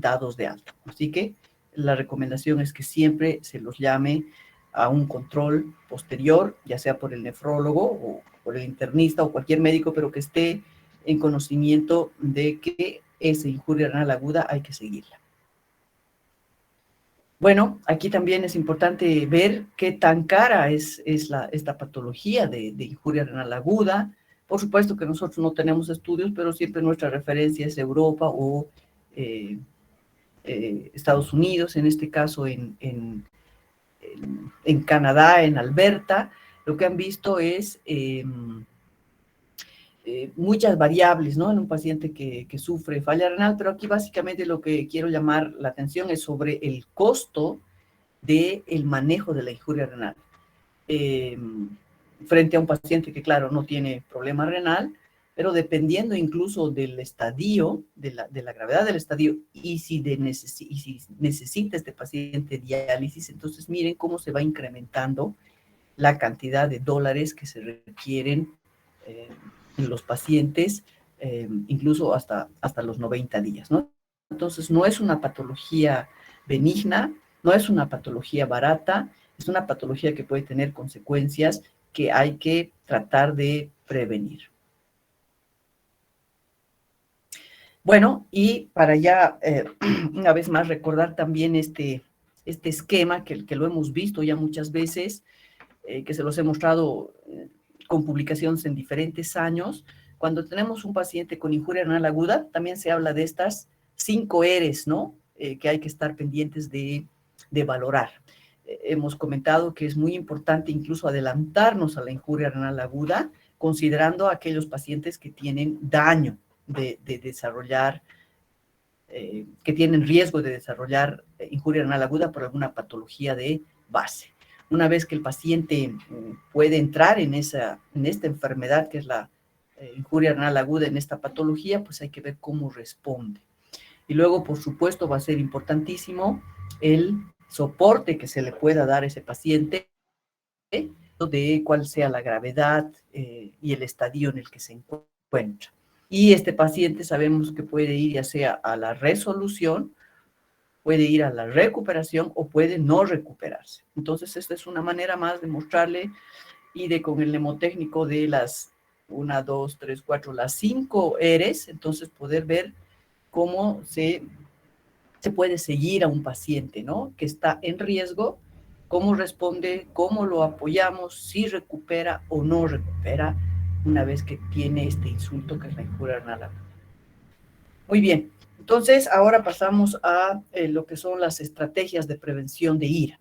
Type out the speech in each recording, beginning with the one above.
dados de alta. Así que la recomendación es que siempre se los llame a un control posterior, ya sea por el nefrólogo o por el internista o cualquier médico, pero que esté en conocimiento de que esa injuria renal aguda hay que seguirla. Bueno, aquí también es importante ver qué tan cara es esta patología de injuria renal aguda. Por supuesto que nosotros no tenemos estudios, pero siempre nuestra referencia es Europa o Estados Unidos, en este caso en Canadá, en Alberta. Lo que han visto es muchas variables, ¿no? En un paciente que sufre falla renal, pero aquí básicamente lo que quiero llamar la atención es sobre el costo del manejo de la injuria renal. Frente a un paciente que, claro, no tiene problema renal, pero dependiendo incluso del estadio, de la gravedad del estadio, y si necesita este paciente diálisis, entonces miren cómo se va incrementando la cantidad de dólares que se requieren en los pacientes, incluso hasta los 90 días, ¿no? Entonces, no es una patología benigna, no es una patología barata, es una patología que puede tener consecuencias que hay que tratar de prevenir. Bueno, y para ya, una vez más, recordar también este esquema que lo hemos visto ya muchas veces, que se los he mostrado con publicaciones en diferentes años. Cuando tenemos un paciente con injuria renal aguda, también se habla de estas 5 R's, ¿no? Que hay que estar pendientes de valorar. Hemos comentado que es muy importante incluso adelantarnos a la injuria renal aguda, considerando a aquellos pacientes que tienen daño de desarrollar, que tienen riesgo de desarrollar injuria renal aguda por alguna patología de base. Una vez que el paciente puede entrar en esta enfermedad, que es la injuria renal aguda, en esta patología, pues hay que ver cómo responde. Y luego, por supuesto, va a ser importantísimo el soporte que se le pueda dar a ese paciente, de cuál sea la gravedad y el estadio en el que se encuentra. Y este paciente sabemos que puede ir ya sea a la resolución, puede ir a la recuperación o puede no recuperarse. Entonces, esta es una manera más de mostrarle y de con el mnemotécnico de las 1, 2, 3, 4, las 5 R's, entonces poder ver cómo se puede seguir a un paciente, ¿no? Que está en riesgo, cómo responde, cómo lo apoyamos, si recupera o no recupera una vez que tiene este insulto que es la injuria renal aguda. Muy bien, entonces ahora pasamos a lo que son las estrategias de prevención de ira.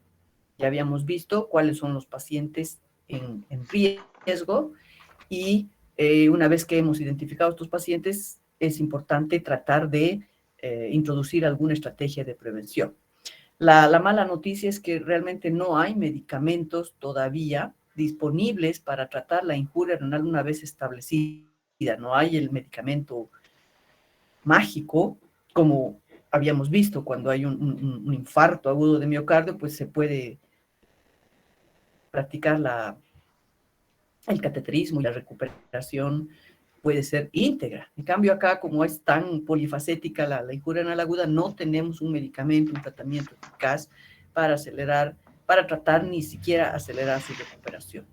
Ya habíamos visto cuáles son los pacientes en riesgo y una vez que hemos identificado estos pacientes, es importante tratar de introducir alguna estrategia de prevención. La mala noticia es que realmente no hay medicamentos todavía disponibles para tratar la injuria renal una vez establecida. No hay el medicamento mágico, como habíamos visto cuando hay un infarto agudo de miocardio, pues se puede practicar el cateterismo y la recuperación puede ser íntegra. En cambio acá, como es tan polifacética la injuria renal aguda, no tenemos un medicamento, un tratamiento eficaz para tratar ni siquiera acelerar su recuperación.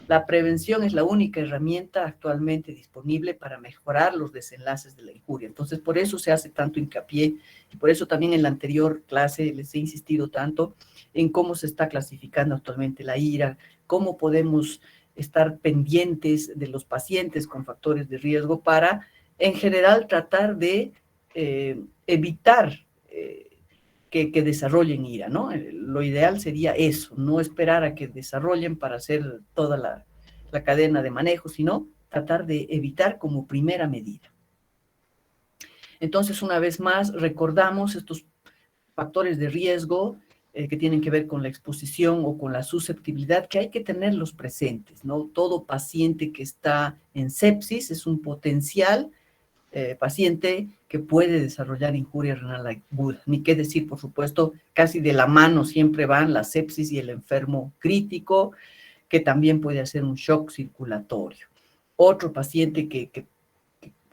La prevención es la única herramienta actualmente disponible para mejorar los desenlaces de la injuria. Entonces, por eso se hace tanto hincapié y por eso también en la anterior clase les he insistido tanto en cómo se está clasificando actualmente la ira, cómo podemos estar pendientes de los pacientes con factores de riesgo para, en general, tratar de evitar que desarrollen ira, ¿no? Lo ideal sería eso, no esperar a que desarrollen para hacer toda la cadena de manejo, sino tratar de evitar como primera medida. Entonces, una vez más, recordamos estos factores de riesgo que tienen que ver con la exposición o con la susceptibilidad, que hay que tenerlos presentes, ¿no? Todo paciente que está en sepsis es un potencial paciente que puede desarrollar injuria renal aguda. Ni qué decir, por supuesto, casi de la mano siempre van la sepsis y el enfermo crítico, que también puede hacer un shock circulatorio. Otro paciente que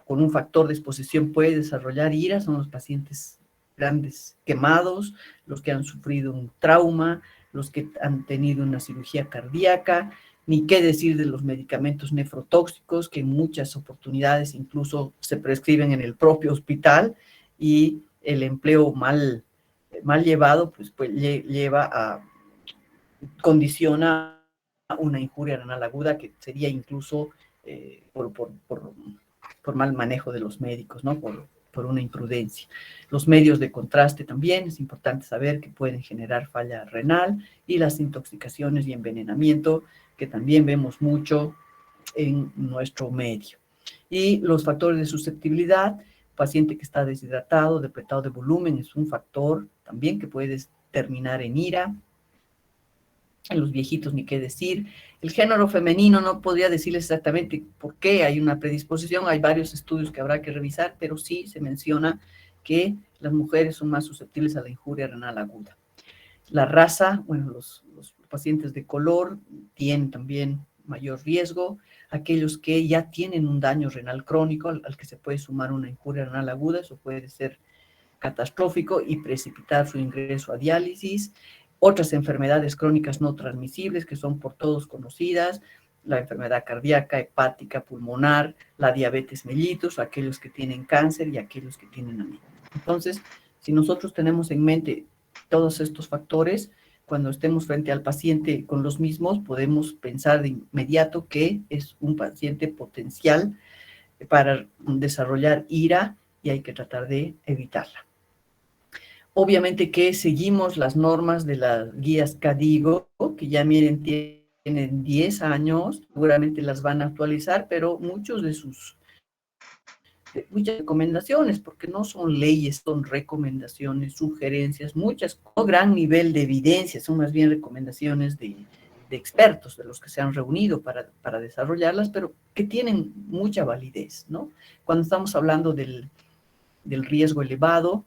con un factor de exposición puede desarrollar ira son los pacientes grandes quemados, los que han sufrido un trauma, los que han tenido una cirugía cardíaca, ni qué decir de los medicamentos nefrotóxicos, que en muchas oportunidades incluso se prescriben en el propio hospital, y el empleo mal llevado, pues lleva a, condiciona una injuria renal aguda, que sería incluso por mal manejo de los médicos, ¿no? Por una imprudencia. Los medios de contraste también, es importante saber que pueden generar falla renal, y las intoxicaciones y envenenamiento, que también vemos mucho en nuestro medio. Y los factores de susceptibilidad: paciente que está deshidratado, depletado de volumen, es un factor también que puede terminar en ira. En los viejitos ni qué decir. El género femenino no podría decirles exactamente por qué hay una predisposición, hay varios estudios que habrá que revisar, pero sí se menciona que las mujeres son más susceptibles a la injuria renal aguda. La raza, bueno, los pacientes de color tienen también mayor riesgo. Aquellos que ya tienen un daño renal crónico, al que se puede sumar una injuria renal aguda, eso puede ser catastrófico y precipitar su ingreso a diálisis. Otras enfermedades crónicas no transmisibles que son por todos conocidas: la enfermedad cardíaca, hepática, pulmonar, la diabetes mellitus, aquellos que tienen cáncer y aquellos que tienen anemia. Entonces, si nosotros tenemos en mente todos estos factores, cuando estemos frente al paciente con los mismos, podemos pensar de inmediato que es un paciente potencial para desarrollar ira, y hay que tratar de evitarla. Obviamente que seguimos las normas de las guías CADIGO, que ya miren, tienen 10 años, seguramente las van a actualizar, pero muchas recomendaciones, porque no son leyes, son recomendaciones, sugerencias, muchas con gran nivel de evidencia, son más bien recomendaciones de expertos, de los que se han reunido para desarrollarlas, pero que tienen mucha validez, ¿no? Cuando estamos hablando del riesgo elevado,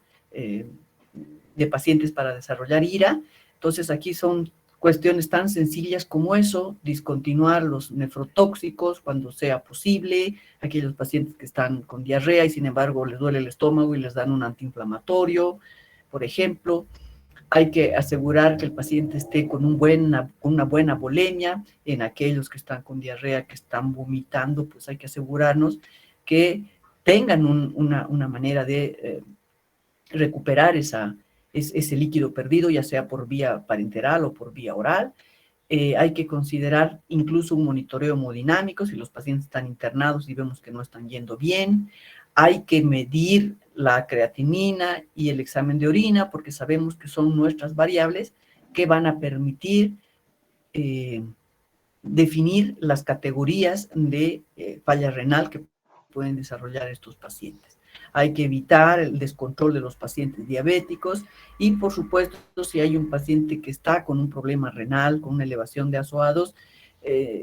de pacientes para desarrollar ira. Entonces aquí son cuestiones tan sencillas como eso: discontinuar los nefrotóxicos cuando sea posible, aquellos pacientes que están con diarrea y sin embargo les duele el estómago y les dan un antiinflamatorio, por ejemplo. Hay que asegurar que el paciente esté con una buena volemia. En aquellos que están con diarrea, que están vomitando, pues hay que asegurarnos que tengan una manera de recuperar ese líquido perdido, ya sea por vía parenteral o por vía oral. Hay que considerar incluso un monitoreo hemodinámico si los pacientes están internados y vemos que no están yendo bien. Hay que medir la creatinina y el examen de orina, porque sabemos que son nuestras variables que van a permitir definir las categorías de falla renal que pueden desarrollar estos pacientes. Hay que evitar el descontrol de los pacientes diabéticos, y por supuesto, si hay un paciente que está con un problema renal, con una elevación de ASO-A2,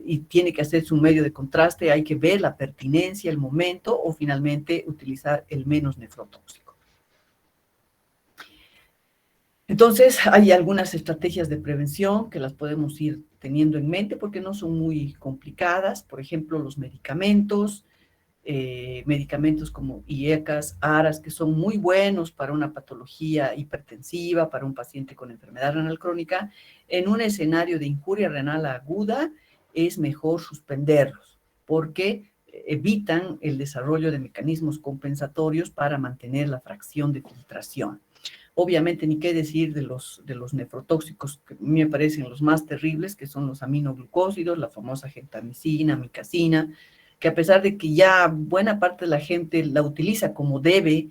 y tiene que hacerse un medio de contraste, hay que ver la pertinencia, el momento, o finalmente utilizar el menos nefrotóxico. Entonces, hay algunas estrategias de prevención que las podemos ir teniendo en mente porque no son muy complicadas. Por ejemplo, los medicamentos como IECAS, ARAS, que son muy buenos para una patología hipertensiva, para un paciente con enfermedad renal crónica. En un escenario de injuria renal aguda es mejor suspenderlos, porque evitan el desarrollo de mecanismos compensatorios para mantener la fracción de filtración. Obviamente, ni qué decir de los nefrotóxicos, que a mí me parecen los más terribles, que son los aminoglucósidos, la famosa gentamicina, amicacina, que a pesar de que ya buena parte de la gente la utiliza como debe,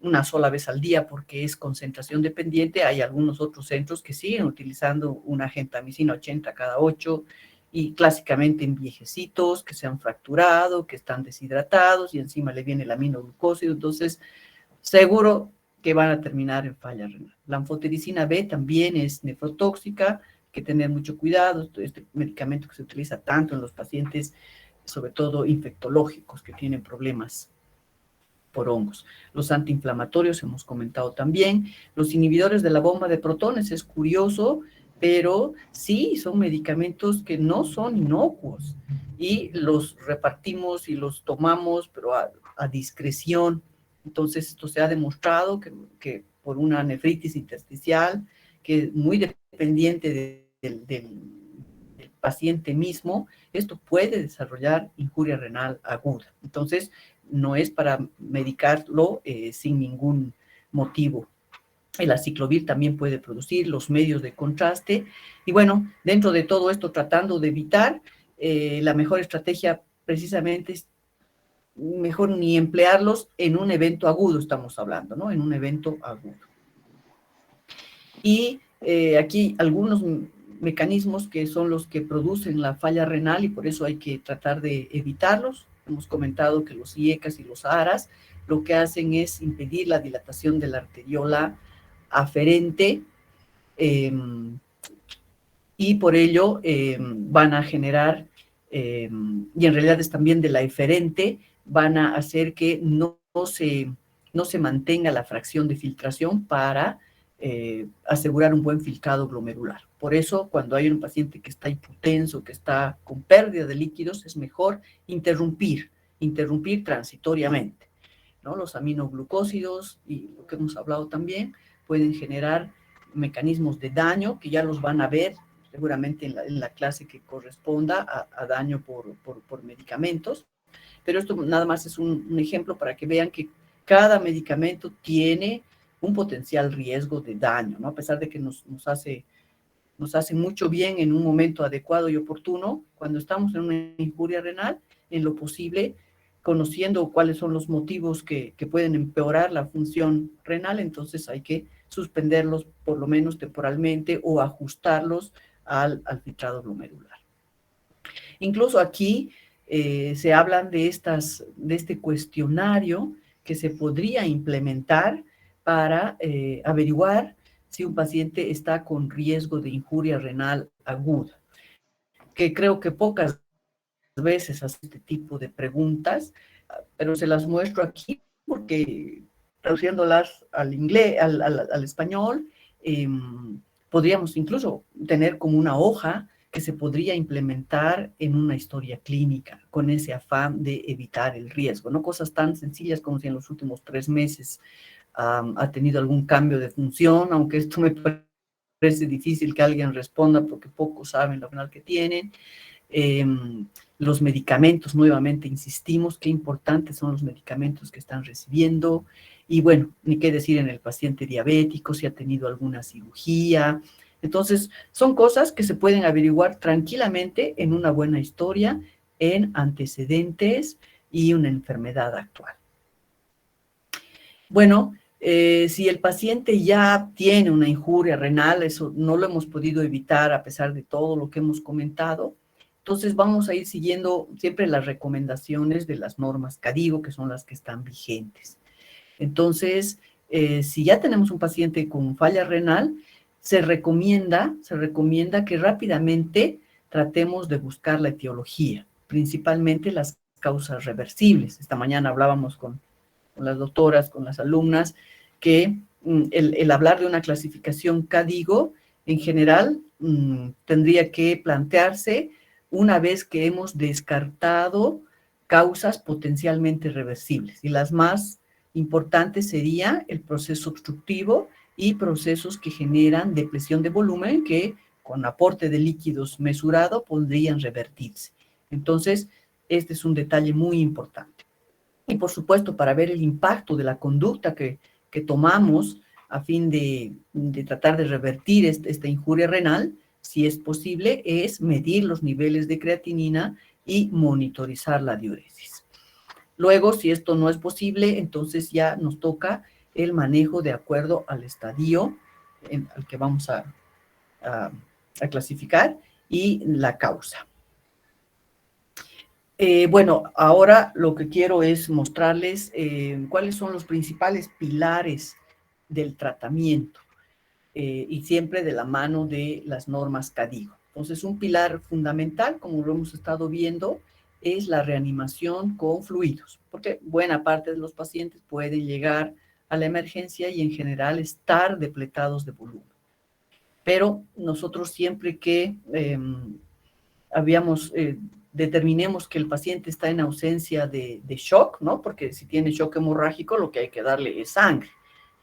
una sola vez al día porque es concentración dependiente, hay algunos otros centros que siguen utilizando una gentamicina 80 cada 8, y clásicamente en viejecitos que se han fracturado, que están deshidratados y encima le viene el aminoglucósido. Entonces, seguro que van a terminar en falla renal. La anfotericina B también es nefrotóxica, hay que tener mucho cuidado. Este medicamento que se utiliza tanto en los pacientes, sobre todo infectológicos, que tienen problemas por hongos. Los antiinflamatorios hemos comentado también. Los inhibidores de la bomba de protones es curioso, pero sí son medicamentos que no son inocuos y los repartimos y los tomamos, pero a discreción. Entonces, esto se ha demostrado que por una nefritis intersticial, que es muy dependiente del paciente mismo, esto puede desarrollar injuria renal aguda. Entonces, no es para medicarlo sin ningún motivo. El aciclovir también puede producir los medios de contraste. Y bueno, dentro de todo esto, tratando de evitar, la mejor estrategia precisamente es mejor ni emplearlos en un evento agudo, estamos hablando, ¿no? En un evento agudo. Y aquí algunos mecanismos que son los que producen la falla renal y por eso hay que tratar de evitarlos. Hemos comentado que los IECAS y los ARAS lo que hacen es impedir la dilatación de la arteriola aferente y por ello van a generar, y en realidad es también de la eferente, van a hacer que no se mantenga la fracción de filtración para asegurar un buen filtrado glomerular. Por eso, cuando hay un paciente que está hipotenso, que está con pérdida de líquidos, es mejor interrumpir transitoriamente, ¿no? Los aminoglucósidos, y lo que hemos hablado también, pueden generar mecanismos de daño que ya los van a ver seguramente en la clase que corresponda a daño por medicamentos, pero esto nada más es un ejemplo para que vean que cada medicamento tiene un potencial riesgo de daño, ¿no? A pesar de que nos hace mucho bien en un momento adecuado y oportuno, cuando estamos en una injuria renal, en lo posible, conociendo cuáles son los motivos que pueden empeorar la función renal, entonces hay que suspenderlos por lo menos temporalmente o ajustarlos al filtrado glomerular. Incluso aquí se hablan de este cuestionario que se podría implementar para averiguar si un paciente está con riesgo de injuria renal aguda, que creo que pocas veces hace este tipo de preguntas, pero se las muestro aquí porque traduciéndolas al inglés, al español, podríamos incluso tener como una hoja que se podría implementar en una historia clínica con ese afán de evitar el riesgo, no cosas tan sencillas como si en los últimos 3 meses ha tenido algún cambio de función, aunque esto me parece difícil que alguien responda porque pocos saben lo renal que tienen. Los medicamentos, nuevamente insistimos, qué importantes son los medicamentos que están recibiendo, y bueno, ni qué decir en el paciente diabético, si ha tenido alguna cirugía. Entonces, son cosas que se pueden averiguar tranquilamente en una buena historia, en antecedentes y una enfermedad actual. Bueno, si el paciente ya tiene una injuria renal, eso no lo hemos podido evitar a pesar de todo lo que hemos comentado, entonces vamos a ir siguiendo siempre las recomendaciones de las normas CADIGO, que son las que están vigentes. Entonces, si ya tenemos un paciente con falla renal, se recomienda que rápidamente tratemos de buscar la etiología, principalmente las causas reversibles. Esta mañana hablábamos con las doctoras, con las alumnas, que el hablar de una clasificación CADIGO, en general, tendría que plantearse una vez que hemos descartado causas potencialmente reversibles. Y las más importantes sería el proceso obstructivo y procesos que generan depresión de volumen que con aporte de líquidos mesurado podrían revertirse. Entonces, este es un detalle muy importante. Y por supuesto, para ver el impacto de la conducta que tomamos a fin de tratar de revertir esta injuria renal, si es posible, es medir los niveles de creatinina y monitorizar la diuresis. Luego, si esto no es posible, entonces ya nos toca el manejo de acuerdo al estadio al que vamos a clasificar y la causa. Bueno, ahora lo que quiero es mostrarles cuáles son los principales pilares del tratamiento y siempre de la mano de las normas CADIGO. Entonces, un pilar fundamental, como lo hemos estado viendo, es la reanimación con fluidos, porque buena parte de los pacientes pueden llegar a la emergencia y en general estar depletados de volumen. Pero nosotros siempre que habíamos determinemos que el paciente está en ausencia de shock, ¿no? Porque si tiene shock hemorrágico, lo que hay que darle es sangre.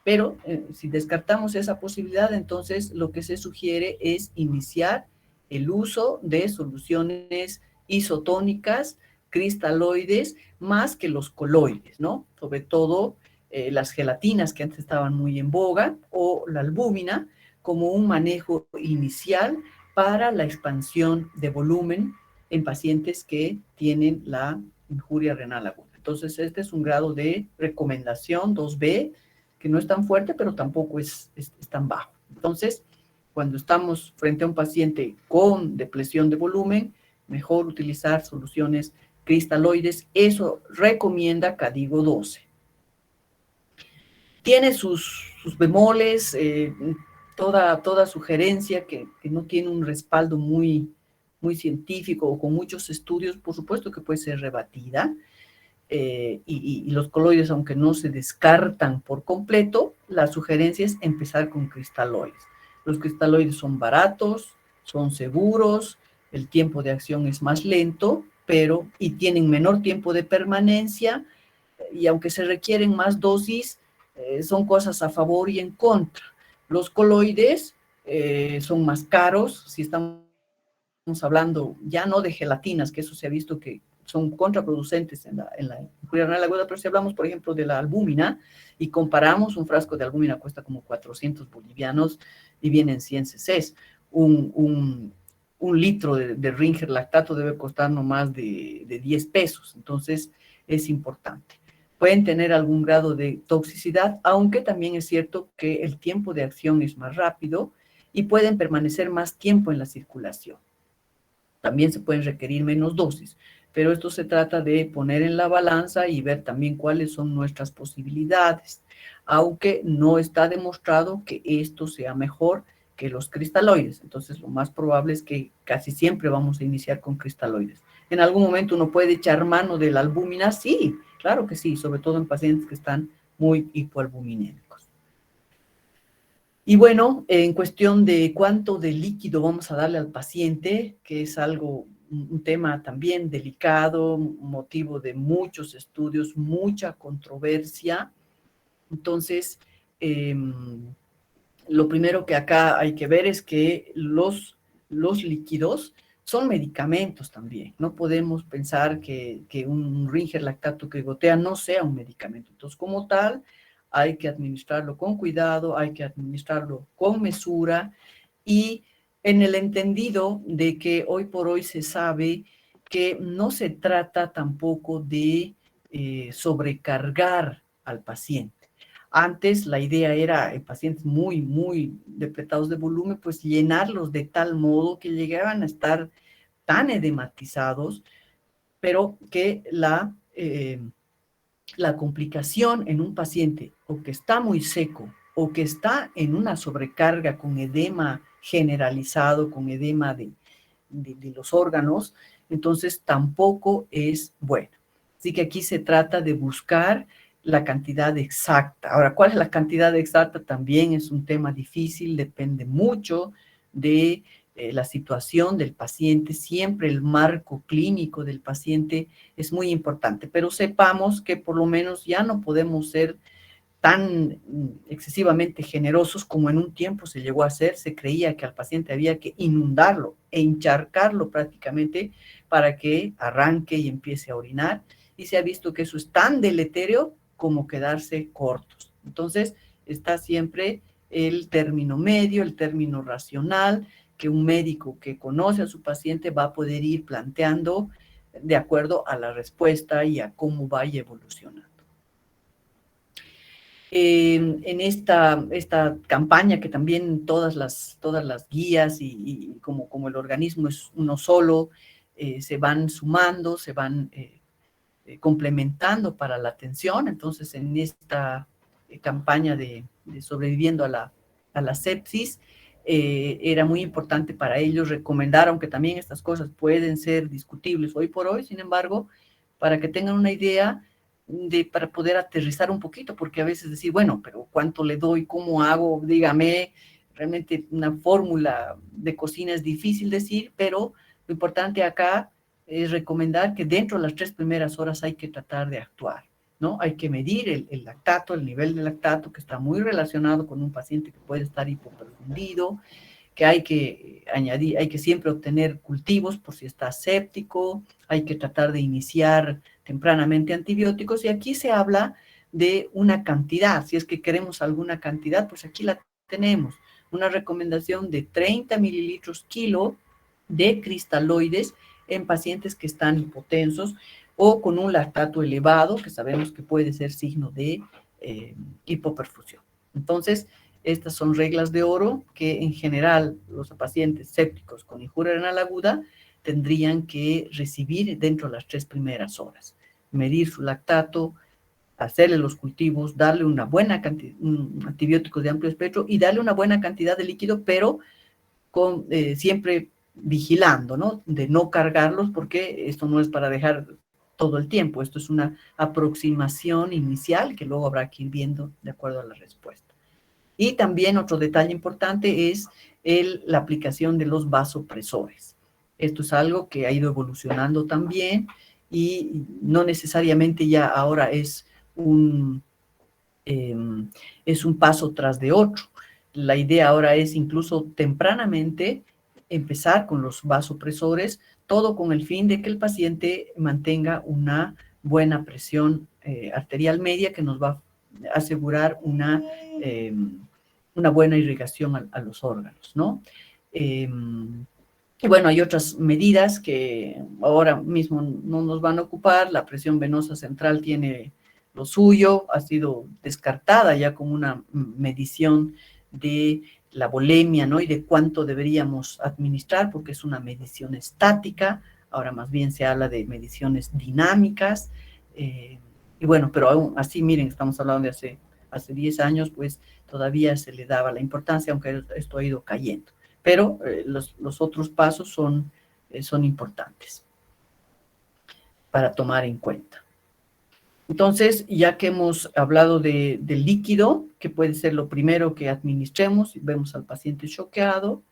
Pero si descartamos esa posibilidad, entonces lo que se sugiere es iniciar el uso de soluciones isotónicas, cristaloides, más que los coloides, ¿no? Sobre todo las gelatinas que antes estaban muy en boga, o la albúmina, como un manejo inicial para la expansión de volumen en pacientes que tienen la injuria renal aguda. Entonces, este es un grado de recomendación 2B, que no es tan fuerte, pero tampoco es tan bajo. Entonces, cuando estamos frente a un paciente con depresión de volumen, mejor utilizar soluciones cristaloides. Eso recomienda Cadigo 12. Tiene sus bemoles, toda sugerencia que no tiene un respaldo muy científico o con muchos estudios, por supuesto que puede ser rebatida. Y los coloides, aunque no se descartan por completo, la sugerencia es empezar con cristaloides. Los cristaloides son baratos, son seguros, el tiempo de acción es más lento, y tienen menor tiempo de permanencia, y aunque se requieren más dosis, son cosas a favor y en contra. Los coloides son más caros, si estamos hablando ya no de gelatinas, que eso se ha visto que son contraproducentes en la injuria renal aguda, pero si hablamos, por ejemplo, de la albúmina y comparamos, un frasco de albúmina cuesta como 400 bolivianos y vienen 100 cc's. Un litro de Ringer lactato debe costar no más de 10 pesos, entonces es importante. Pueden tener algún grado de toxicidad, aunque también es cierto que el tiempo de acción es más rápido y pueden permanecer más tiempo en la circulación. También se pueden requerir menos dosis, pero esto se trata de poner en la balanza y ver también cuáles son nuestras posibilidades, aunque no está demostrado que esto sea mejor que los cristaloides. Entonces, lo más probable es que casi siempre vamos a iniciar con cristaloides. ¿En algún momento uno puede echar mano de la albúmina? Sí, claro que sí, sobre todo en pacientes que están muy hipoalbuminémicos. Y bueno, en cuestión de cuánto de líquido vamos a darle al paciente, que es algo, un tema también delicado, motivo de muchos estudios, mucha controversia. Entonces, lo primero que acá hay que ver es que los líquidos son medicamentos también. No podemos pensar que un Ringer lactato que gotea no sea un medicamento. Entonces, como tal, hay que administrarlo con cuidado, hay que administrarlo con mesura y en el entendido de que hoy por hoy se sabe que no se trata tampoco de sobrecargar al paciente. Antes la idea era en pacientes muy depletados de volumen, pues llenarlos de tal modo que llegaban a estar tan edematizados, pero que la complicación en un paciente o que está muy seco o que está en una sobrecarga con edema generalizado, con edema de los órganos, entonces tampoco es bueno. Así que aquí se trata de buscar la cantidad exacta. Ahora, ¿cuál es la cantidad exacta? También es un tema difícil, depende mucho de la situación del paciente. Siempre el marco clínico del paciente es muy importante, pero sepamos que por lo menos ya no podemos ser tan excesivamente generosos como en un tiempo se llegó a hacer. Se creía que al paciente había que inundarlo e encharcarlo prácticamente para que arranque y empiece a orinar, y se ha visto que eso es tan deleterio como quedarse cortos. Entonces, está siempre el término medio, el término racional, que un médico que conoce a su paciente va a poder ir planteando de acuerdo a la respuesta y a cómo vaya evolucionando. En esta campaña, que también todas las guías y como el organismo es uno solo, se van sumando, se van complementando para la atención. Entonces, en esta campaña de sobreviviendo a la sepsis, era muy importante para ellos recomendar, aunque también estas cosas pueden ser discutibles hoy por hoy, sin embargo, para que tengan una idea para poder aterrizar un poquito, porque a veces decir, bueno, pero ¿cuánto le doy? ¿Cómo hago? Dígame, realmente una fórmula de cocina es difícil decir, pero lo importante acá es recomendar que dentro de las 3 primeras horas hay que tratar de actuar, ¿no? Hay que medir el lactato, el nivel de lactato, que está muy relacionado con un paciente que puede estar hipoperfundido, que hay que añadir, hay que siempre obtener cultivos por si está séptico, hay que tratar de iniciar tempranamente antibióticos, y aquí se habla de una cantidad. Si es que queremos alguna cantidad, pues aquí la tenemos, una recomendación de 30 mililitros kilo de cristaloides en pacientes que están hipotensos o con un lactato elevado, que sabemos que puede ser signo de hipoperfusión. Entonces, estas son reglas de oro que en general los pacientes sépticos con injuria renal aguda tendrían que recibir dentro de las 3 primeras horas. Medir su lactato, hacerle los cultivos, darle una buena cantidad, antibióticos de amplio espectro y darle una buena cantidad de líquido, pero con, siempre vigilando, ¿no? De no cargarlos, porque esto no es para dejar todo el tiempo, esto es una aproximación inicial que luego habrá que ir viendo de acuerdo a la respuesta. Y también otro detalle importante es la aplicación de los vasopresores. Esto es algo que ha ido evolucionando también y no necesariamente ya ahora es un paso tras de otro. La idea ahora es incluso tempranamente empezar con los vasopresores, todo con el fin de que el paciente mantenga una buena presión arterial media que nos va a asegurar una buena irrigación a los órganos, ¿no? Y bueno, hay otras medidas que ahora mismo no nos van a ocupar. La presión venosa central tiene lo suyo, ha sido descartada ya como una medición de la volemia, ¿no? Y de cuánto deberíamos administrar, porque es una medición estática. Ahora más bien se habla de mediciones dinámicas. Y bueno, pero aún así, miren, estamos hablando de hace 10 años, pues todavía se le daba la importancia, aunque esto ha ido cayendo. Pero los otros pasos son importantes para tomar en cuenta. Entonces, ya que hemos hablado del líquido, que puede ser lo primero que administremos, vemos al paciente choqueado,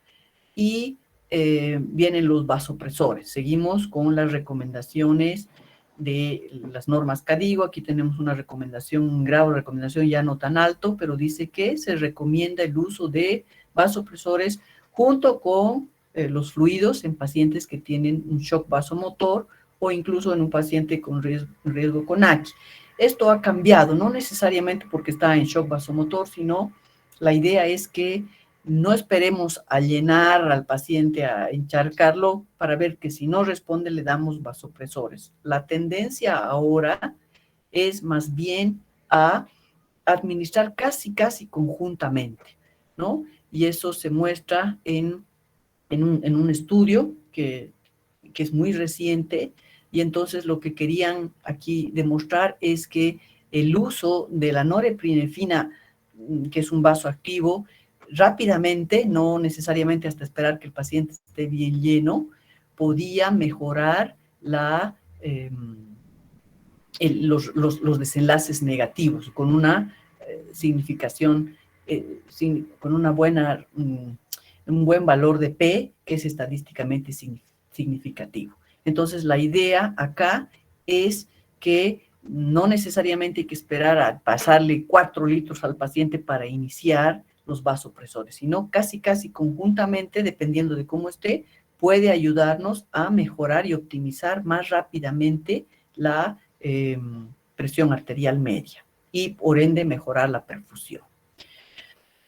y vienen los vasopresores. Seguimos con las recomendaciones de las normas CADIGO. Aquí tenemos una recomendación, un grado de recomendación ya no tan alto, pero dice que se recomienda el uso de vasopresores junto con los fluidos en pacientes que tienen un shock vasomotor o incluso en un paciente con riesgo con AQI. Esto ha cambiado, no necesariamente porque está en shock vasomotor, sino la idea es que no esperemos a llenar al paciente, a encharcarlo, para ver que si no responde le damos vasopresores. La tendencia ahora es más bien a administrar casi conjuntamente, ¿no? Y eso se muestra en un estudio que es muy reciente, y entonces lo que querían aquí demostrar es que el uso de la norepinefrina, que es un vasoactivo, rápidamente, no necesariamente hasta esperar que el paciente esté bien lleno, podía mejorar los desenlaces negativos con una significación, con una buena, un buen valor de P, que es estadísticamente significativo. Entonces, la idea acá es que no necesariamente hay que esperar a pasarle 4 litros al paciente para iniciar los vasopresores, sino casi conjuntamente, dependiendo de cómo esté, puede ayudarnos a mejorar y optimizar más rápidamente la presión arterial media y por ende mejorar la perfusión.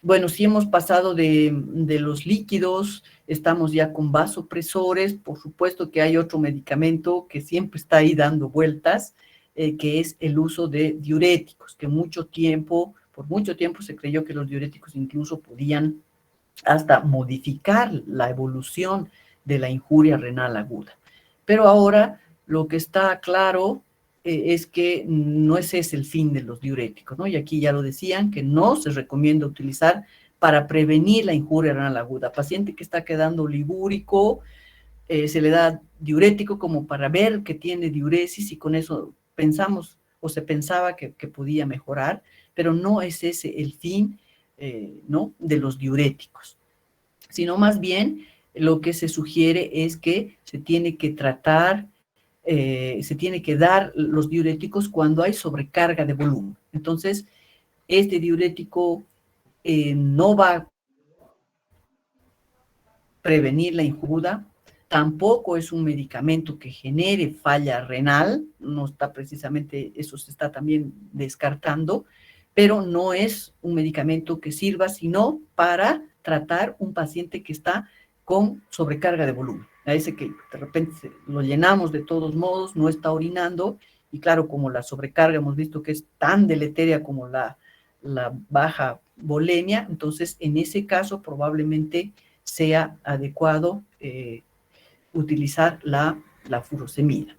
Bueno, si hemos pasado de los líquidos, estamos ya con vasopresores. Por supuesto que hay otro medicamento que siempre está ahí dando vueltas, que es el uso de diuréticos, que por mucho tiempo se creyó que los diuréticos incluso podían hasta modificar la evolución de la injuria renal aguda. Pero ahora lo que está claro es que no ese es el fin de los diuréticos, ¿no? Y aquí ya lo decían, que no se recomienda utilizar para prevenir la injuria renal aguda. Paciente que está quedando oligúrico, se le da diurético como para ver que tiene diuresis, y con eso pensamos o se pensaba que podía mejorar, pero no es ese el fin, ¿no?, de los diuréticos, sino más bien lo que se sugiere es que se tiene que tratar se tiene que dar los diuréticos cuando hay sobrecarga de volumen. Entonces, este diurético no va a prevenir la injuda, tampoco es un medicamento que genere falla renal, no está precisamente, eso se está también descartando, pero no es un medicamento que sirva sino para tratar un paciente que está con sobrecarga de volumen. A ese que de repente lo llenamos de todos modos, no está orinando, y claro, como la sobrecarga hemos visto que es tan deleteria como la baja volemia, entonces en ese caso probablemente sea adecuado utilizar la furosemida.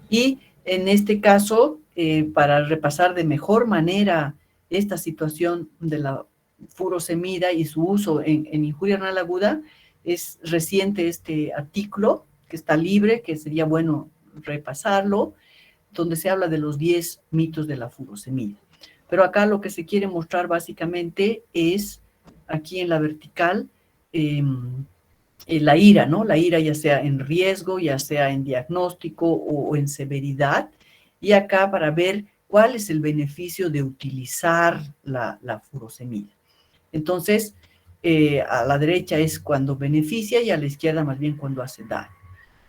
Y en este caso, para repasar de mejor manera esta situación de la furosemida y su uso en injuria renal aguda, es reciente este artículo que está libre, que sería bueno repasarlo, donde se habla de los 10 mitos de la furosemida. Pero acá lo que se quiere mostrar básicamente es, aquí en la vertical, la ira, ¿no? La ira ya sea en riesgo, ya sea en diagnóstico o en severidad. Y acá para ver cuál es el beneficio de utilizar la furosemida. Entonces, a la derecha es cuando beneficia y a la izquierda más bien cuando hace daño.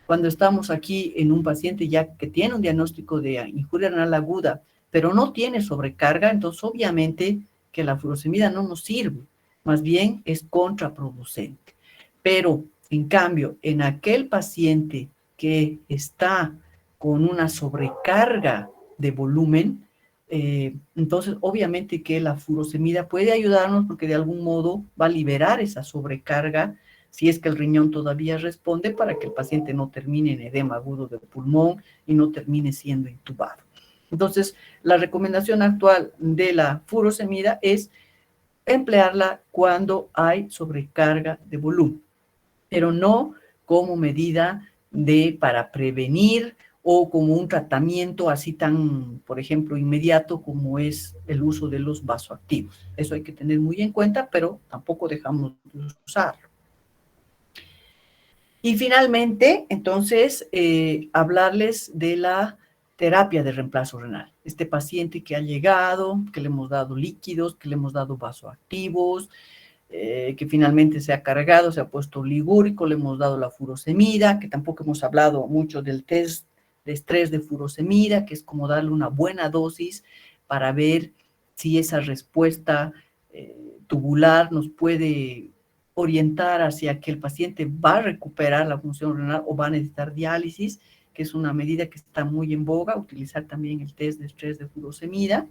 Cuando estamos aquí en un paciente ya que tiene un diagnóstico de injuria renal aguda, pero no tiene sobrecarga, entonces obviamente que la furosemida no nos sirve, más bien es contraproducente. Pero, en cambio, en aquel paciente que está con una sobrecarga de volumen, entonces obviamente que la furosemida puede ayudarnos porque de algún modo va a liberar esa sobrecarga si es que el riñón todavía responde para que el paciente no termine en edema agudo del pulmón y no termine siendo intubado. Entonces, la recomendación actual de la furosemida es emplearla cuando hay sobrecarga de volumen, pero no como medida para prevenir o como un tratamiento así tan, por ejemplo, inmediato como es el uso de los vasoactivos. Eso hay que tener muy en cuenta, pero tampoco dejamos de usarlo. Y finalmente, entonces, hablarles de la terapia de reemplazo renal. Este paciente que ha llegado, que le hemos dado líquidos, que le hemos dado vasoactivos, que finalmente se ha cargado, se ha puesto ligúrico, le hemos dado la furosemida, que tampoco hemos hablado mucho del test de estrés de furosemida, que es como darle una buena dosis para ver si esa respuesta tubular nos puede orientar hacia que el paciente va a recuperar la función renal o va a necesitar diálisis, que es una medida que está muy en boga, utilizar también el test de estrés de furosemida.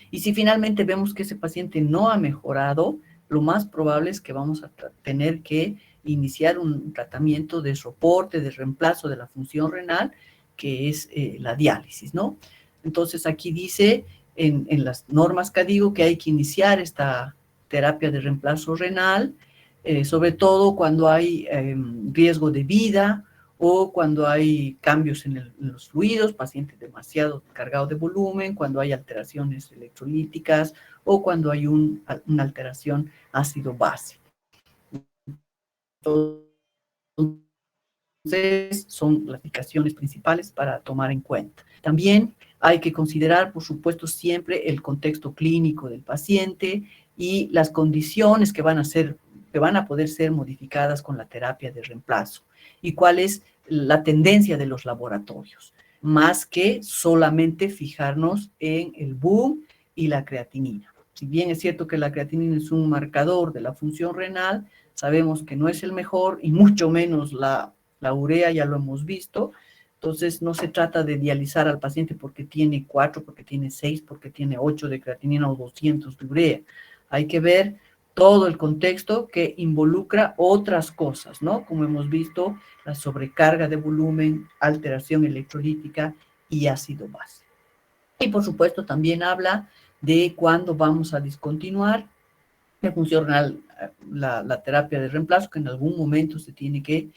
Y si finalmente vemos que ese paciente no ha mejorado, lo más probable es que vamos a tener que iniciar un tratamiento de soporte, de reemplazo de la función renal, que es la diálisis, ¿no? Entonces aquí dice en las normas que digo que hay que iniciar esta terapia de reemplazo renal, sobre todo cuando hay riesgo de vida o cuando hay cambios en los fluidos, paciente demasiado cargado de volumen, cuando hay alteraciones electrolíticas o cuando hay una alteración ácido-base. Entonces, son las indicaciones principales para tomar en cuenta. También hay que considerar, por supuesto, siempre el contexto clínico del paciente y las condiciones que van a poder ser modificadas con la terapia de reemplazo y cuál es la tendencia de los laboratorios, más que solamente fijarnos en el BUN y la creatinina. Si bien es cierto que la creatinina es un marcador de la función renal, sabemos que no es el mejor y mucho menos la urea, ya lo hemos visto. Entonces, no se trata de dializar al paciente porque tiene 4, porque tiene 6, porque tiene 8 de creatinina o 200 de urea. Hay que ver todo el contexto que involucra otras cosas, ¿no? Como hemos visto, la sobrecarga de volumen, alteración electrolítica y ácido base. Y por supuesto también habla de cuándo vamos a discontinuar la función renal, la terapia de reemplazo, que en algún momento se tiene que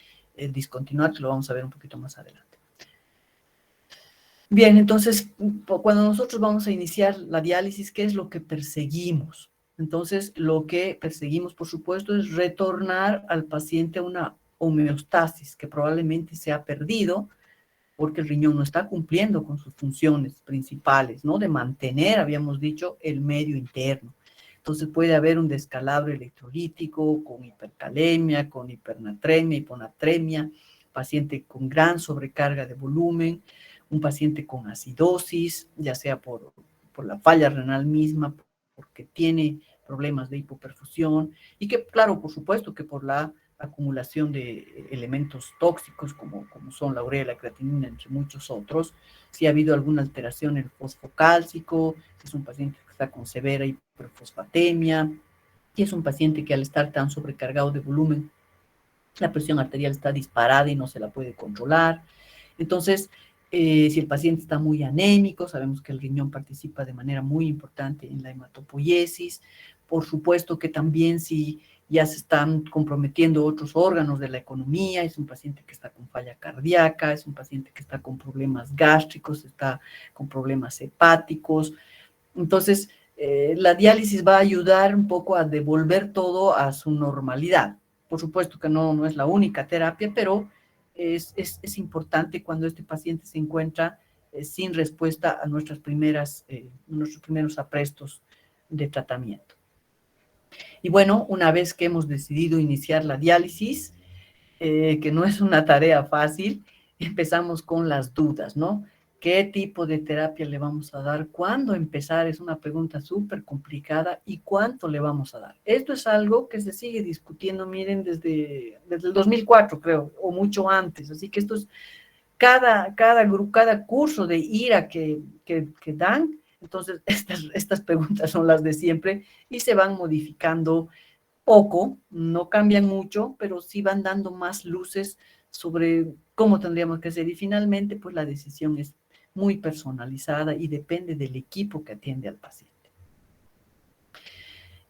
discontinuar, que lo vamos a ver un poquito más adelante. Bien, entonces, cuando nosotros vamos a iniciar la diálisis, ¿qué es lo que perseguimos? Entonces, lo que perseguimos, por supuesto, es retornar al paciente a una homeostasis que probablemente se ha perdido porque el riñón no está cumpliendo con sus funciones principales, ¿no? De mantener, habíamos dicho, el medio interno. Entonces puede haber un descalabro electrolítico con hipercalemia, con hipernatremia, hiponatremia, paciente con gran sobrecarga de volumen, un paciente con acidosis, ya sea por la falla renal misma, porque tiene problemas de hipoperfusión, y que, claro, por supuesto que por la acumulación de elementos tóxicos como son la urea, la creatinina, entre muchos otros, si ha habido alguna alteración en el fosfocálcico, si es un paciente que está con severa hiperfosfatemia, si es un paciente que al estar tan sobrecargado de volumen, la presión arterial está disparada y no se la puede controlar. Entonces, si el paciente está muy anémico, sabemos que el riñón participa de manera muy importante en la hematopoiesis. Por supuesto que también si ya se están comprometiendo otros órganos de la economía, es un paciente que está con falla cardíaca, es un paciente que está con problemas gástricos, está con problemas hepáticos. Entonces, la diálisis va a ayudar un poco a devolver todo a su normalidad. Por supuesto que no es la única terapia, pero es importante cuando este paciente se encuentra sin respuesta a nuestros primeros aprestos de tratamiento. Y bueno, una vez que hemos decidido iniciar la diálisis, que no es una tarea fácil, empezamos con las dudas, ¿no? ¿Qué tipo de terapia le vamos a dar? ¿Cuándo empezar? Es una pregunta súper complicada. ¿Y cuánto le vamos a dar? Esto es algo que se sigue discutiendo, miren, desde el 2004, creo, o mucho antes. Así que esto es cada curso de IRA que dan. Entonces, estas preguntas son las de siempre y se van modificando poco, no cambian mucho, pero sí van dando más luces sobre cómo tendríamos que hacer. Y finalmente, pues la decisión es muy personalizada y depende del equipo que atiende al paciente.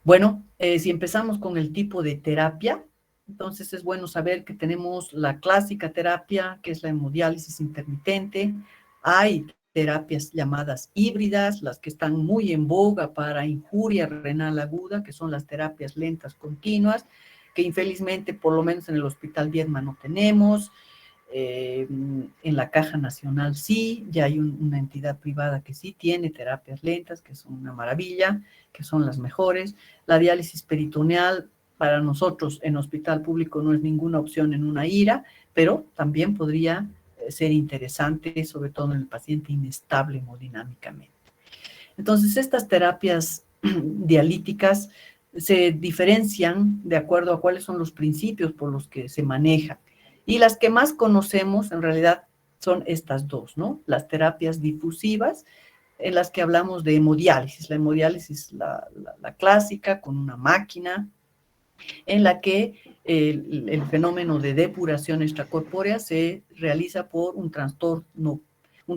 Bueno, si empezamos con el tipo de terapia, entonces es bueno saber que tenemos la clásica terapia, que es la hemodiálisis intermitente. Hay terapias llamadas híbridas, las que están muy en boga para injuria renal aguda, que son las terapias lentas continuas, que infelizmente, por lo menos en el Hospital Viedma no tenemos. En la Caja Nacional sí, ya hay una entidad privada que sí tiene terapias lentas, que son una maravilla, que son las mejores. La diálisis peritoneal para nosotros en hospital público no es ninguna opción en una IRA, pero también podría ser interesante, sobre todo en el paciente inestable hemodinámicamente. Entonces, estas terapias dialíticas se diferencian de acuerdo a cuáles son los principios por los que se manejan. Y las que más conocemos en realidad son estas dos, ¿no? Las terapias difusivas, en las que hablamos de hemodiálisis. La hemodiálisis, la clásica, con una máquina, en la que el fenómeno de depuración extracorpórea se realiza por un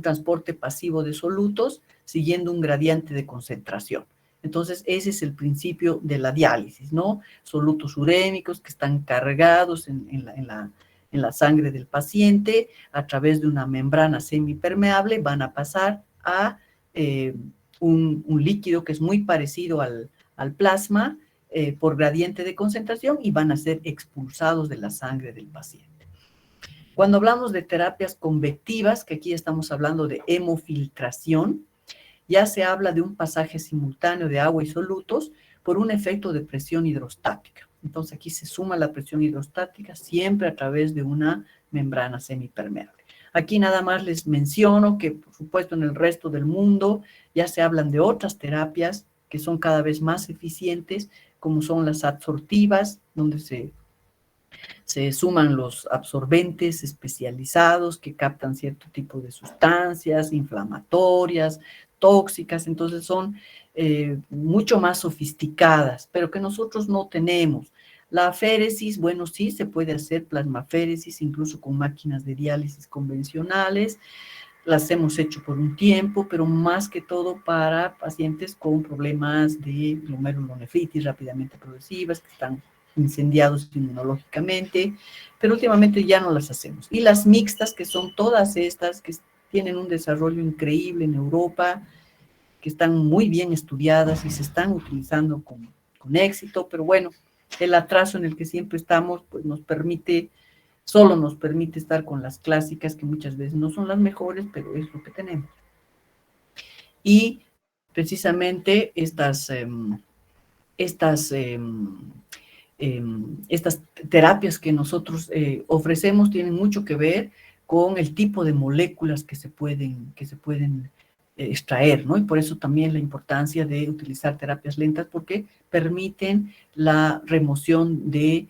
transporte pasivo de solutos siguiendo un gradiente de concentración. Entonces, ese es el principio de la diálisis, ¿no? Solutos urémicos que están cargados en la sangre del paciente a través de una membrana semipermeable, van a pasar a un líquido que es muy parecido al plasma, por gradiente de concentración y van a ser expulsados de la sangre del paciente. Cuando hablamos de terapias convectivas, que aquí estamos hablando de hemofiltración, ya se habla de un pasaje simultáneo de agua y solutos por un efecto de presión hidrostática. Entonces aquí se suma la presión hidrostática siempre a través de una membrana semipermeable. Aquí nada más les menciono que, por supuesto, en el resto del mundo ya se hablan de otras terapias que son cada vez más eficientes, como son las adsortivas, donde se suman los absorbentes especializados que captan cierto tipo de sustancias inflamatorias, tóxicas, entonces son mucho más sofisticadas, pero que nosotros no tenemos. La aféresis, bueno, sí se puede hacer plasmaféresis, incluso con máquinas de diálisis convencionales, las hemos hecho por un tiempo, pero más que todo para pacientes con problemas de glomerulonefritis rápidamente progresivas, que están incendiados inmunológicamente, pero últimamente ya no las hacemos. Y las mixtas, que son todas estas que tienen un desarrollo increíble en Europa, que están muy bien estudiadas y se están utilizando con éxito, pero bueno, el atraso en el que siempre estamos pues nos permite solo nos permite estar con las clásicas, que muchas veces no son las mejores, pero es lo que tenemos. Y precisamente estas terapias que nosotros ofrecemos tienen mucho que ver con el tipo de moléculas que se pueden extraer, ¿no? Y por eso también la importancia de utilizar terapias lentas, porque permiten la remoción de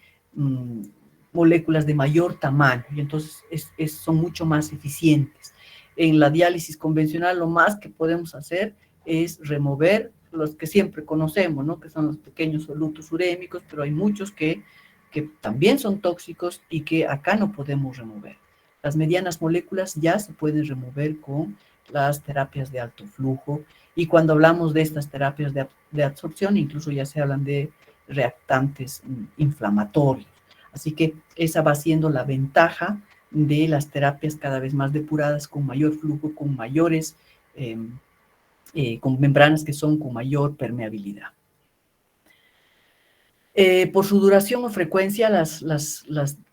moléculas de mayor tamaño, y entonces son mucho más eficientes. En la diálisis convencional, lo más que podemos hacer es remover los que siempre conocemos, ¿no? Que son los pequeños solutos urémicos, pero hay muchos que también son tóxicos y que acá no podemos remover. Las medianas moléculas ya se pueden remover con las terapias de alto flujo, y cuando hablamos de estas terapias de absorción, incluso ya se hablan de reactantes inflamatorios. Así que esa va siendo la ventaja de las terapias cada vez más depuradas, con mayor flujo, con mayores con membranas que son con mayor permeabilidad. Por su duración o frecuencia, las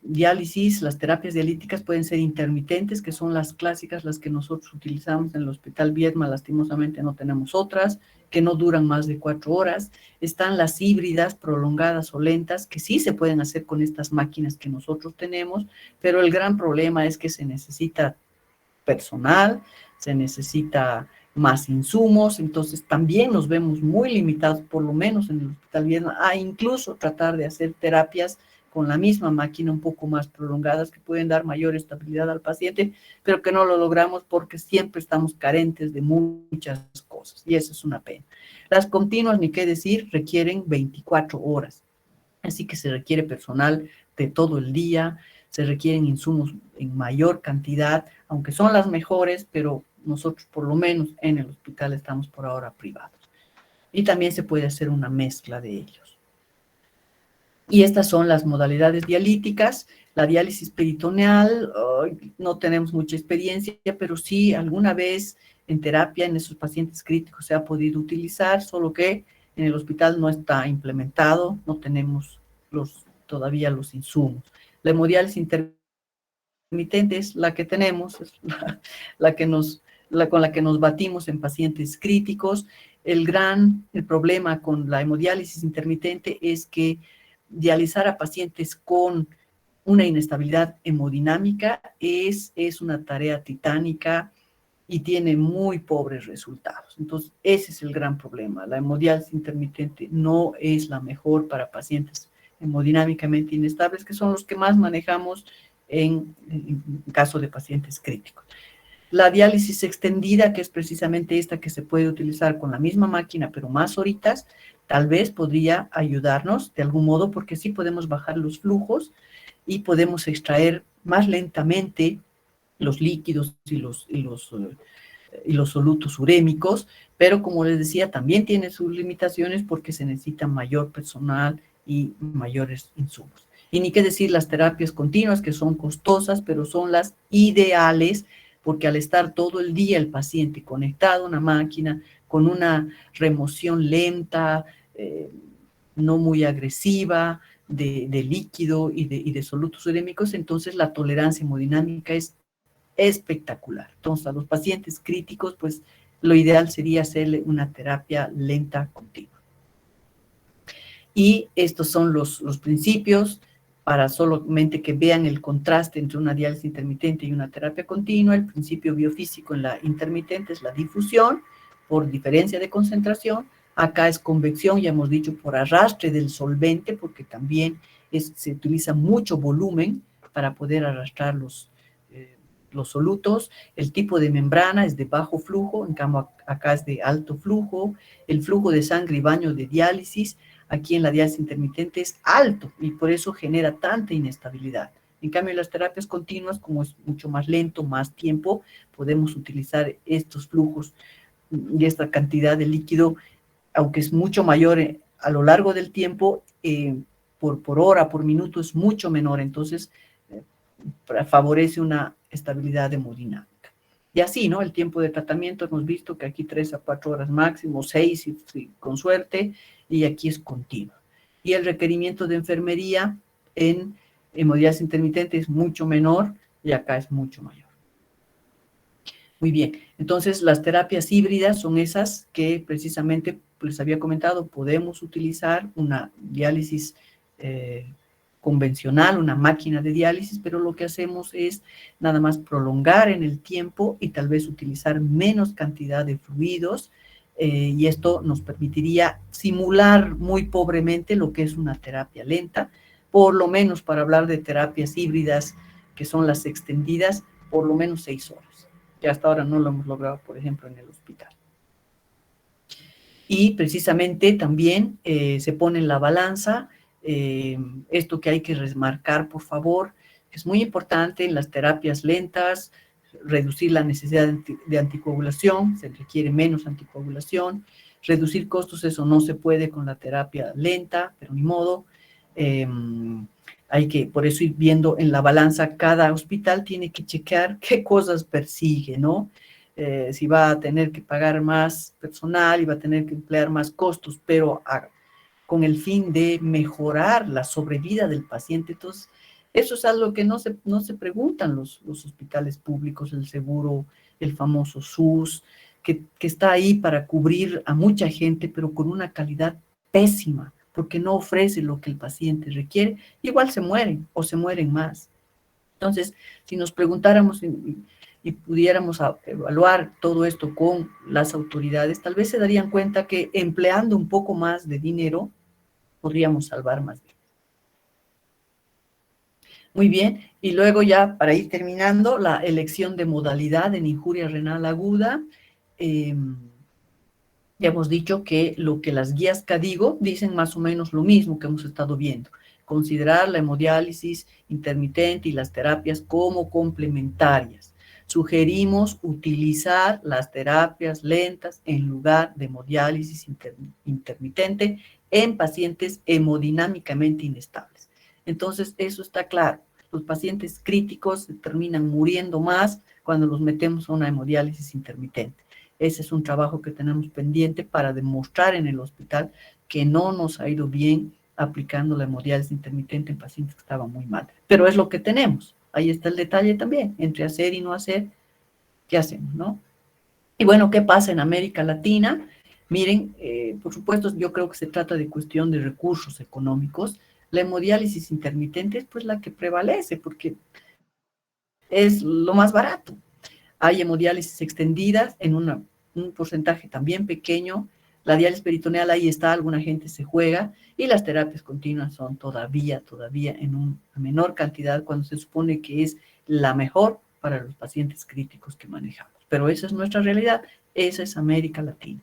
diálisis, las terapias dialíticas pueden ser intermitentes, que son las clásicas, las que nosotros utilizamos en el Hospital Viedma. Lastimosamente no tenemos otras, que no duran más de 4 horas. Están las híbridas, prolongadas o lentas, que sí se pueden hacer con estas máquinas que nosotros tenemos, pero el gran problema es que se necesita personal, se necesita más insumos, entonces también nos vemos muy limitados, por lo menos en el Hospital Viedma, a incluso tratar de hacer terapias con la misma máquina un poco más prolongadas, que pueden dar mayor estabilidad al paciente, pero que no lo logramos porque siempre estamos carentes de muchas cosas, y eso es una pena. Las continuas, ni qué decir, requieren 24 horas, así que se requiere personal de todo el día, se requieren insumos en mayor cantidad, aunque son las mejores, pero nosotros por lo menos en el hospital estamos por ahora privados. Y también se puede hacer una mezcla de ellos. Y estas son las modalidades dialíticas. La diálisis peritoneal, no tenemos mucha experiencia, pero sí alguna vez en terapia en esos pacientes críticos se ha podido utilizar, solo que en el hospital no está implementado, no tenemos todavía los insumos. La hemodiálisis intermitente es la que tenemos, es con la que nos batimos en pacientes críticos. El problema con la hemodiálisis intermitente es que dializar a pacientes con una inestabilidad hemodinámica es una tarea titánica y tiene muy pobres resultados. Entonces, ese es el gran problema. La hemodiálisis intermitente no es la mejor para pacientes hemodinámicamente inestables, que son los que más manejamos en caso de pacientes críticos. La diálisis extendida, que es precisamente esta que se puede utilizar con la misma máquina, pero más horitas, tal vez podría ayudarnos de algún modo, porque sí podemos bajar los flujos y podemos extraer más lentamente los líquidos y los solutos urémicos, pero como les decía, también tiene sus limitaciones porque se necesita mayor personal y mayores insumos. Y ni qué decir las terapias continuas, que son costosas, pero son las ideales, porque al estar todo el día el paciente conectado a una máquina con una remoción lenta, no muy agresiva de líquido y de solutos urémicos, entonces la tolerancia hemodinámica es espectacular. Entonces, a los pacientes críticos, pues lo ideal sería hacerle una terapia lenta continua. Y estos son los principios para solamente que vean el contraste entre una diálisis intermitente y una terapia continua. El principio biofísico en la intermitente es la difusión por diferencia de concentración. Acá es convección, ya hemos dicho, por arrastre del solvente, porque también se utiliza mucho volumen para poder arrastrar los solutos. El tipo de membrana es de bajo flujo, en cambio acá es de alto flujo. El flujo de sangre y baño de diálisis, aquí en la diálisis intermitente, es alto y por eso genera tanta inestabilidad. En cambio, en las terapias continuas, como es mucho más lento, más tiempo, podemos utilizar estos flujos y esta cantidad de líquido, aunque es mucho mayor a lo largo del tiempo, por hora, por minuto, es mucho menor. Entonces, favorece una estabilidad hemodinámica. Y así, ¿no? El tiempo de tratamiento, hemos visto que aquí 3 a 4 horas máximo, 6 con suerte, y aquí es continuo. Y el requerimiento de enfermería en hemodiálisis intermitente es mucho menor y acá es mucho mayor. Muy bien, entonces las terapias híbridas son esas que precisamente les había comentado, podemos utilizar una diálisis convencional, una máquina de diálisis, pero lo que hacemos es nada más prolongar en el tiempo y tal vez utilizar menos cantidad de fluidos, y esto nos permitiría simular muy pobremente lo que es una terapia lenta, por lo menos para hablar de terapias híbridas, que son las extendidas, por lo menos 6 horas, que hasta ahora no lo hemos logrado, por ejemplo, en el hospital. Y precisamente también se pone en la balanza esto que hay que remarcar, por favor, es muy importante en las terapias lentas, reducir la necesidad de anticoagulación, se requiere menos anticoagulación, reducir costos, eso no se puede con la terapia lenta, pero ni modo. Hay que, por eso, ir viendo en la balanza, cada hospital tiene que chequear qué cosas persigue, ¿no? Si va a tener que pagar más personal y va a tener que emplear más costos, pero con el fin de mejorar la sobrevida del paciente. Entonces, eso es algo que no se preguntan los hospitales públicos, el seguro, el famoso SUS, que está ahí para cubrir a mucha gente, pero con una calidad pésima, porque no ofrece lo que el paciente requiere. Igual se mueren o se mueren más. Entonces, si nos preguntáramos y pudiéramos evaluar todo esto con las autoridades, tal vez se darían cuenta que empleando un poco más de dinero, podríamos salvar más vidas. Muy bien, y luego ya para ir terminando, la elección de modalidad en injuria renal aguda. Ya hemos dicho que lo que las guías CADIGO dicen más o menos lo mismo que hemos estado viendo. Considerar la hemodiálisis intermitente y las terapias como complementarias. Sugerimos utilizar las terapias lentas en lugar de hemodiálisis intermitente en pacientes hemodinámicamente inestables. Entonces, eso está claro. Los pacientes críticos terminan muriendo más cuando los metemos a una hemodiálisis intermitente. Ese es un trabajo que tenemos pendiente para demostrar en el hospital que no nos ha ido bien aplicando la hemodiálisis intermitente en pacientes que estaban muy mal. Pero es lo que tenemos. Ahí está el detalle también, entre hacer y no hacer, ¿qué hacemos, no? Y bueno, ¿qué pasa en América Latina? Miren, por supuesto, yo creo que se trata de cuestión de recursos económicos. La hemodiálisis intermitente es pues la que prevalece porque es lo más barato. Hay hemodiálisis extendidas en un porcentaje también pequeño. La diálisis peritoneal ahí está, alguna gente se juega, y las terapias continuas son todavía en una menor cantidad cuando se supone que es la mejor para los pacientes críticos que manejamos. Pero esa es nuestra realidad, esa es América Latina.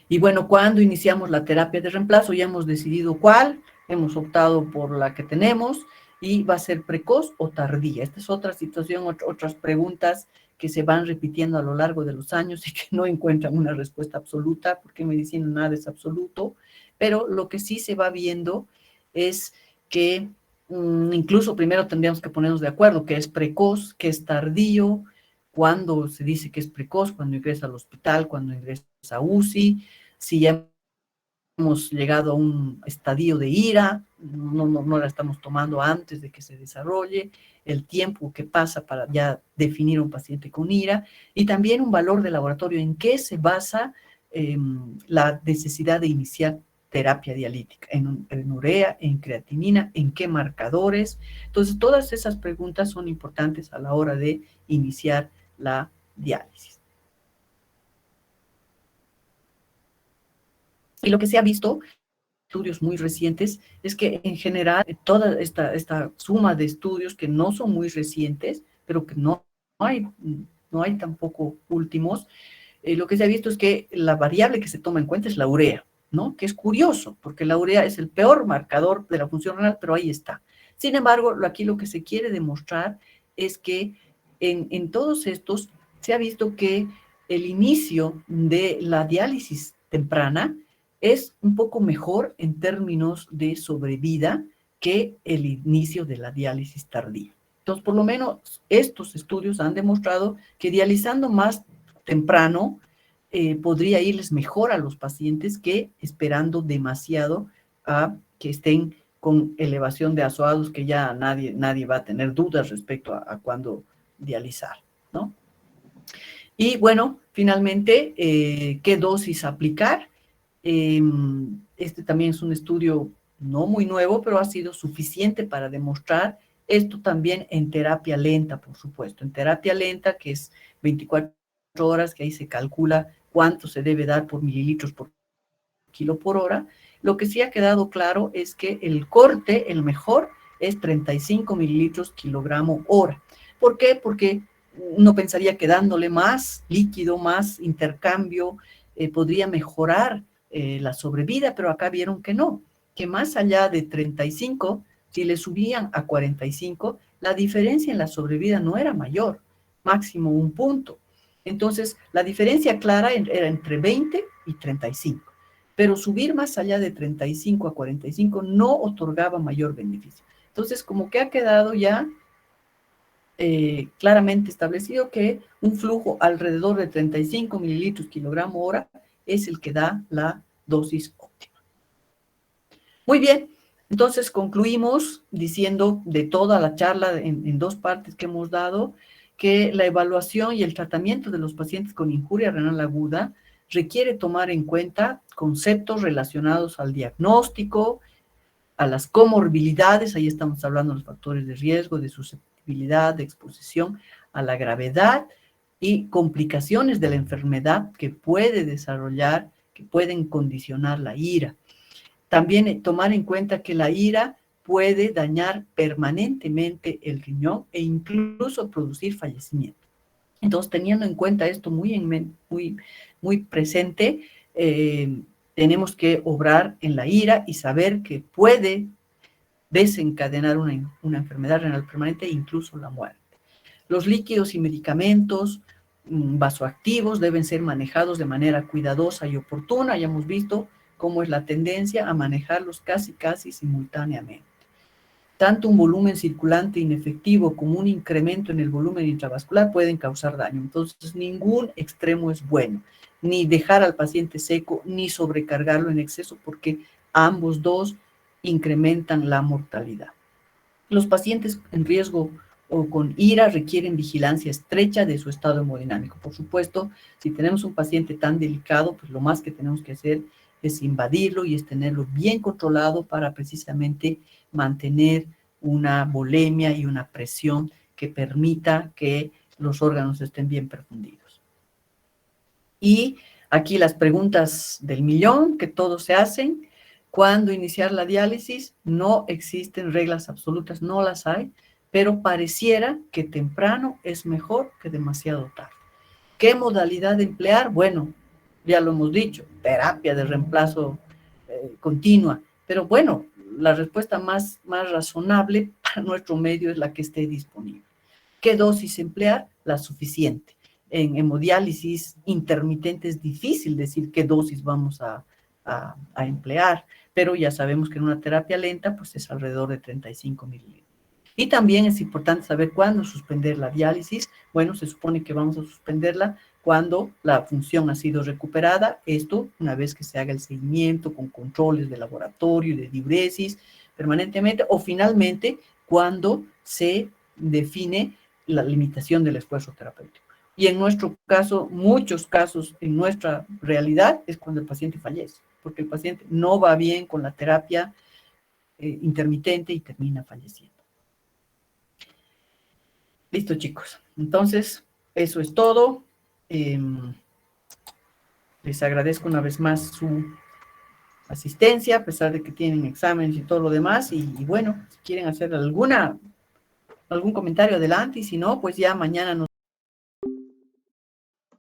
Y bueno, cuando iniciamos la terapia de reemplazo, ya hemos decidido cuál, hemos optado por la que tenemos, y va a ser precoz o tardía. Esta es otra situación, otras preguntas que se van repitiendo a lo largo de los años y que no encuentran una respuesta absoluta, porque en medicina nada es absoluto, pero lo que sí se va viendo es que incluso primero tendríamos que ponernos de acuerdo qué es precoz, qué es tardío, cuando se dice que es precoz, cuando ingresa al hospital, cuando ingresa a UCI, si ya hemos llegado a un estadio de ira, no la estamos tomando antes de que se desarrolle, el tiempo que pasa para ya definir un paciente con ira, y también un valor de laboratorio, en qué se basa la necesidad de iniciar terapia dialítica, en urea, en creatinina, en qué marcadores. Entonces, todas esas preguntas son importantes a la hora de iniciar la diálisis. Y lo que se ha visto, estudios muy recientes, es que en general toda esta suma de estudios que no son muy recientes, pero que no hay tampoco últimos, lo que se ha visto es que la variable que se toma en cuenta es la urea, ¿no? Que es curioso, porque la urea es el peor marcador de la función renal, pero ahí está. Sin embargo, aquí lo que se quiere demostrar es que en todos estos se ha visto que el inicio de la diálisis temprana es un poco mejor en términos de sobrevida que el inicio de la diálisis tardía. Entonces, por lo menos estos estudios han demostrado que dializando más temprano podría irles mejor a los pacientes que esperando demasiado a que estén con elevación de azoados que ya nadie va a tener dudas respecto a cuándo dializar, ¿no? Y bueno, finalmente, ¿qué dosis aplicar? Este también es un estudio no muy nuevo, pero ha sido suficiente para demostrar esto también en terapia lenta, por supuesto. En terapia lenta, que es 24 horas, que ahí se calcula cuánto se debe dar por mililitros por kilo por hora. Lo que sí ha quedado claro es que el corte, el mejor, es 35 mililitros kilogramo hora. ¿Por qué? Porque uno pensaría que dándole más líquido, más intercambio, podría mejorar la sobrevida, pero acá vieron que no, que más allá de 35, si le subían a 45, la diferencia en la sobrevida no era mayor, máximo un punto. Entonces, la diferencia clara era entre 20 y 35, pero subir más allá de 35 a 45 no otorgaba mayor beneficio. Entonces, como que ha quedado ya claramente establecido que un flujo alrededor de 35 mililitros kilogramo hora es el que da la dosis óptima. Muy bien, entonces concluimos diciendo de toda la charla en dos partes que hemos dado, que la evaluación y el tratamiento de los pacientes con injuria renal aguda requiere tomar en cuenta conceptos relacionados al diagnóstico, a las comorbilidades, ahí estamos hablando de los factores de riesgo, de susceptibilidad, de exposición, a la gravedad y complicaciones de la enfermedad que puede desarrollar, que pueden condicionar la ira. También tomar en cuenta que la ira puede dañar permanentemente el riñón e incluso producir fallecimiento. Entonces, teniendo en cuenta esto muy presente, tenemos que obrar en la ira y saber que puede desencadenar una enfermedad renal permanente e incluso la muerte. Los líquidos y medicamentos vasoactivos deben ser manejados de manera cuidadosa y oportuna. Ya hemos visto cómo es la tendencia a manejarlos casi simultáneamente. Tanto un volumen circulante inefectivo como un incremento en el volumen intravascular pueden causar daño. Entonces, ningún extremo es bueno, ni dejar al paciente seco, ni sobrecargarlo en exceso, porque ambos dos incrementan la mortalidad. Los pacientes en riesgo o con ira requieren vigilancia estrecha de su estado hemodinámico. Por supuesto, si tenemos un paciente tan delicado, pues lo más que tenemos que hacer es invadirlo y es tenerlo bien controlado para precisamente mantener una volemia y una presión que permita que los órganos estén bien perfundidos. Y aquí las preguntas del millón que todos se hacen. ¿Cuándo iniciar la diálisis? No existen reglas absolutas, no las hay, pero pareciera que temprano es mejor que demasiado tarde. ¿Qué modalidad emplear? Bueno, ya lo hemos dicho, terapia de reemplazo continua, pero bueno, la respuesta más razonable para nuestro medio es la que esté disponible. ¿Qué dosis emplear? La suficiente. En hemodiálisis intermitente es difícil decir qué dosis vamos a emplear, pero ya sabemos que en una terapia lenta pues es alrededor de 35 mililitros. Y también es importante saber cuándo suspender la diálisis. Bueno, se supone que vamos a suspenderla cuando la función ha sido recuperada. Esto una vez que se haga el seguimiento con controles de laboratorio y de diuresis permanentemente, o finalmente cuando se define la limitación del esfuerzo terapéutico. Y en nuestro caso, muchos casos en nuestra realidad es cuando el paciente fallece, porque el paciente no va bien con la terapia intermitente y termina falleciendo. Listo, chicos. Entonces, eso es todo. Les agradezco una vez más su asistencia, a pesar de que tienen exámenes y todo lo demás. Y bueno, si quieren hacer algún comentario, adelante. Y si no, pues ya mañana nos